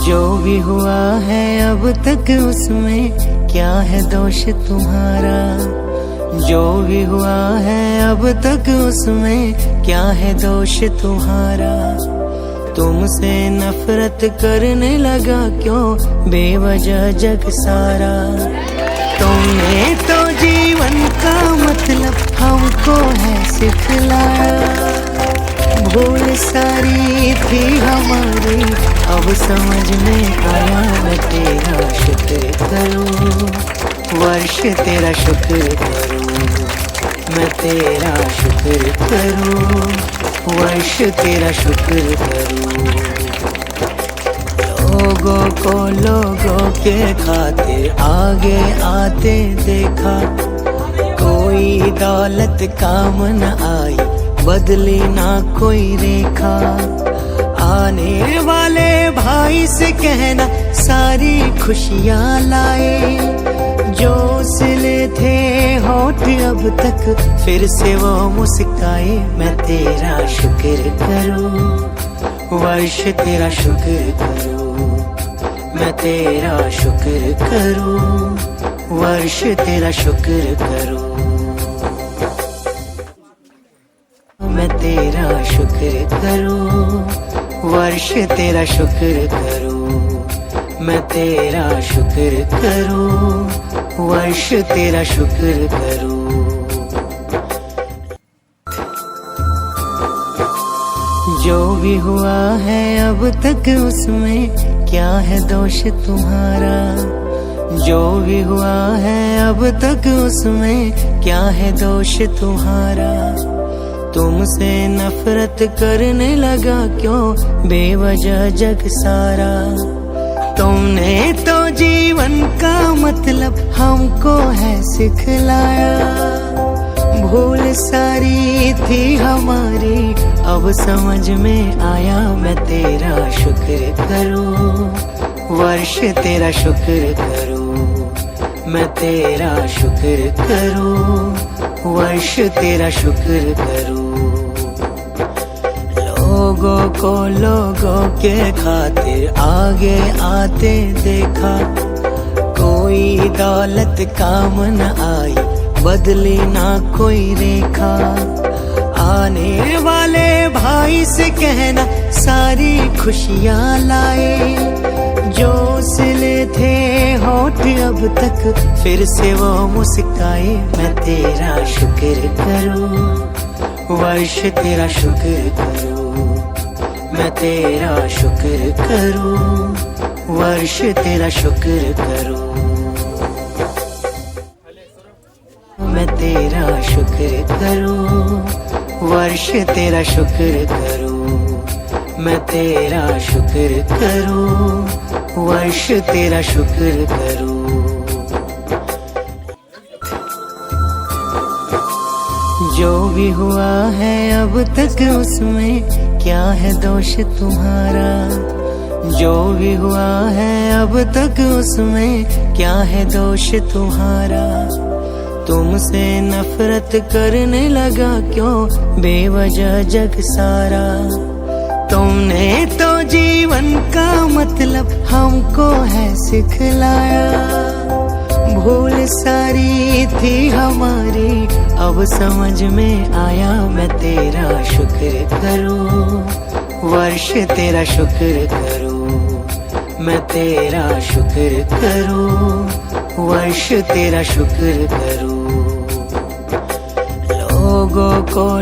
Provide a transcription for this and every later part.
जो भी हुआ है अब तक उसमें क्या है दोष तुम्हारा। जो भी हुआ है अब तक उसमें क्या है दोष तुम्हारा। तुमसे नफरत करने लगा क्यों बेवजह जग सारा। तुमने तो जीवन का मतलब हमको है सिखलाया। भूल सारी थी हमारी अब समझ में आया। मैं तेरा शुक्र करूं, वर्ष तेरा शुक्र करूं। मैं तेरा शुक्र करूं, वर्ष तेरा शुक्र करूं। लोगों के खातिर आगे आते देखा। कोई दौलत काम न आई, बदली ना कोई रेखा। आने वाले भाई से कहना सारी खुशियाँ लाए। जो सिले थे होठ अब तक फिर से वो मुस्काए। मैं तेरा शुक्र करूं, वर्ष तेरा शुक्र करूं। मैं तेरा शुक्र करूं, वर्ष तेरा शुक्र करूं। मैं तेरा शुक्र करूं, वर्ष तेरा शुक्र करूं। मैं तेरा शुक्र करूं, वर्ष तेरा शुक्र करूं। जो भी हुआ है अब तक उसमें क्या है दोष तुम्हारा। जो भी हुआ है अब तक उसमें क्या है दोष तुम्हारा। तुमसे नफरत करने लगा क्यों बेवजह जग सारा। तुमने तो जीवन का मतलब हमको है सिखलाया। भूल सारी थी हमारी अब समझ में आया। मैं तेरा शुक्र करूं, वर्ष तेरा शुक्र करूं। मैं तेरा शुक्र करूं, वर्ष तेरा शुक्र करूं। लोगों के खातिर आगे आते देखा। कोई दौलत काम न आई, बदली ना कोई रेखा। आने वाले भाई से कहना सारी खुशियाँ लाए। जो सिले थे होठ अब तक फिर से वो मुस्काए। मैं तेरा शुक्र करूं, वर्ष तेरा शुक्र करूं। मैं तेरा शुक्र करूं, वर्ष तेरा शुक्र करूं। मैं तेरा शुक्र करूं, वर्ष तेरा शुक्र करूं। मैं तेरा शुक्र करूं, वर्ष तेरा शुक्र करूं। जो भी हुआ है अब तक उसमें क्या है दोष तुम्हारा। जो भी हुआ है अब तक उसमें क्या है दोष तुम्हारा। तुमसे नफरत करने लगा क्यों बेवजह जग सारा। तुमने तो जीवन का मतलब हमको है सिखलाया। भूल सारी थी हमारी अब समझ में आया। मैं तेरा शुक्र करूं, वर्ष तेरा शुक्र करूं। मैं तेरा शुक्र करूं, वर्ष तेरा शुक्र करूं।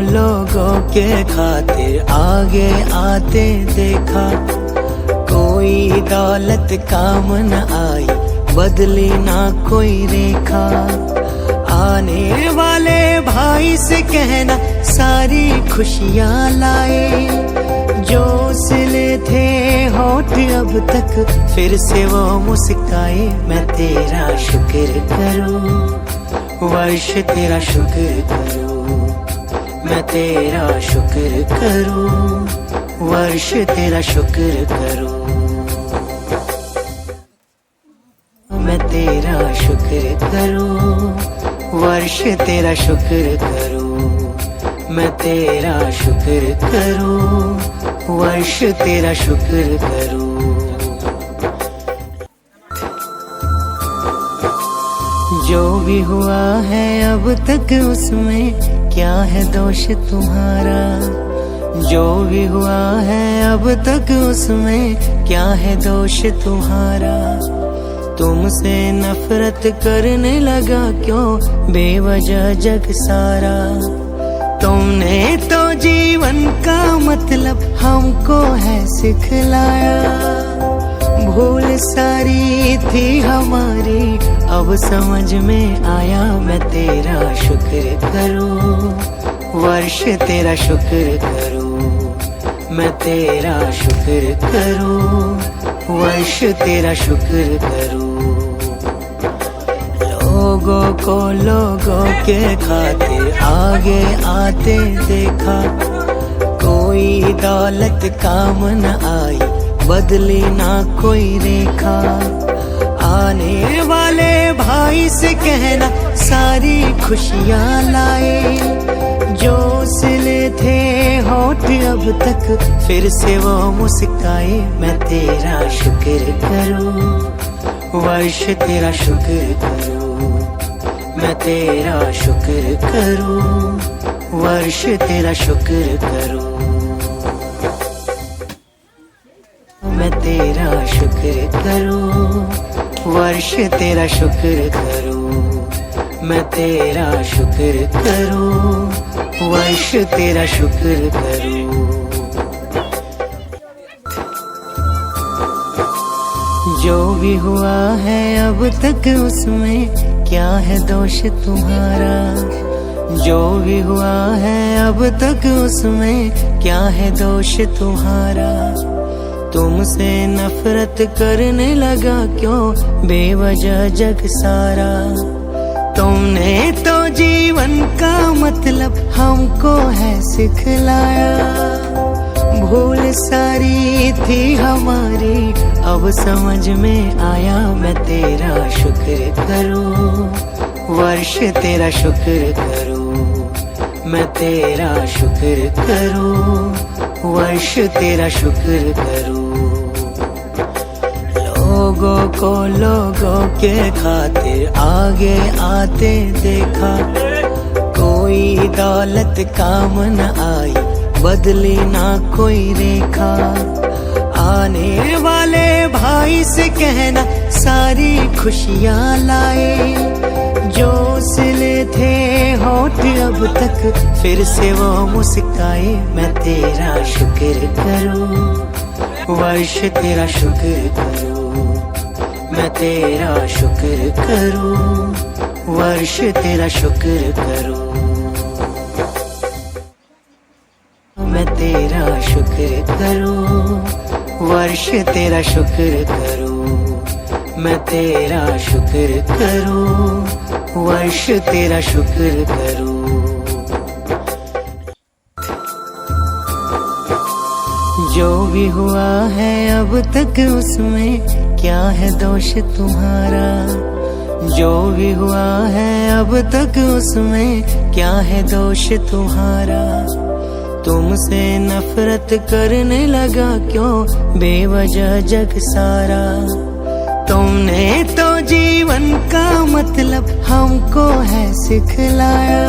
लोगों के खातिर आगे आते देखा। कोई दौलत काम न आई, बदली ना कोई रेखा। आने वाले भाई से कहना सारी खुशियाँ लाए। जो सिले थे होठ अब तक फिर से वो मुस्काए। मैं तेरा शुक्र करूं, वर्ष तेरा शुक्र करूं। मैं तेरा शुक्र करूं, वर्ष तेरा शुक्र करूं। मैं तेरा शुक्र करूं, वर्ष तेरा शुक्र करूं। मैं तेरा शुक्र करूं, वर्ष तेरा शुक्र करूं। जो भी हुआ है अब तक उसमें क्या है दोष तुम्हारा। जो भी हुआ है अब तक उसमें क्या है दोष तुम्हारा। तुमसे नफरत करने लगा क्यों बेवजह जग सारा। तुमने तो जीवन का मतलब हमको है सिखलाया। भूल सारी थी हमारी अब समझ में आया। मैं तेरा शुक्र करूं, वर्ष तेरा शुक्र करूं। मैं तेरा शुक्र करूं, वर्ष तेरा शुक्र करूं। लोगों को लोगों के खातिर आगे आते देखा। कोई दौलत काम न आई, बदली ना कोई रेखा। आने वाले भाई से कहना सारी खुशियाँ लाए। जो सिले थे होठ अब तक फिर से वो मुस्काए। मैं तेरा शुक्र करूं, वर्ष तेरा शुक्र करूं। मैं तेरा शुक्र करूं, वर्ष तेरा शुक्र करूं। मैं तेरा शुक्र करूं, वर्ष तेरा शुक्र करूं। मैं तेरा शुक्र करूं, वर्ष तेरा शुक्र करूं। जो भी हुआ है अब तक उसमें क्या है दोष तुम्हारा। जो भी हुआ है अब तक उसमें क्या है दोष तुम्हारा। तुमसे नफरत करने लगा क्यों बेवजह जग सारा। तुमने तो जीवन का मतलब हमको है सिखलाया। भूल सारी थी हमारी अब समझ में आया। मैं तेरा शुक्र करूं, वर्ष तेरा शुक्र करूं। मैं तेरा शुक्र करूं, वर्ष तेरा शुक्र करूं। लोगों को लोगों के खातिर आगे आते देखा। कोई दौलत काम न आई, बदली ना कोई रेखा। आने वाले भाई से कहना सारी खुशियाँ लाए। जो सिले थे होठ अब तक फिर से वो मुस्काए। मैं तेरा शुक्र करूं, वर्ष तेरा शुक्र करूं। मैं तेरा शुक्र करूं, वर्ष तेरा शुक्र करूं। मैं तेरा शुक्र करूं, वर्ष तेरा शुक्र करूं। मैं तेरा शुक्र करूं, वर्ष तेरा शुक्र करूं। जो भी हुआ है अब तक उसमें क्या है दोष तुम्हारा। जो भी हुआ है अब तक उसमें क्या है दोष तुम्हारा। तुमसे नफरत करने लगा क्यों बेवजह जग सारा। तुमने तो जीवन का मतलब हमको है सिखलाया।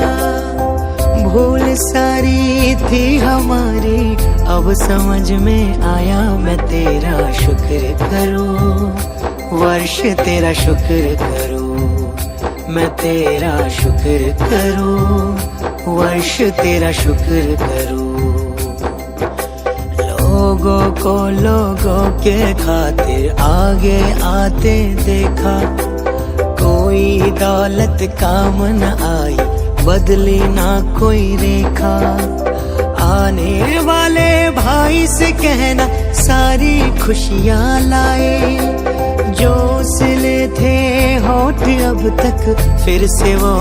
भूल सारी थी हमारी अब समझ में आया। मैं तेरा शुक्र करूं, वर्ष तेरा शुक्र करूं। मैं तेरा शुक्र करूं, वर्ष तेरा शुक्र करूं। लोगों को लोगों के खातिर आगे आते देखा। कोई दौलत काम न आई, बदली ना कोई रेखा। आने वाले भाई से कहना सारी खुशियाँ लाए। जो सिले थे होठ अब तक फिर से वो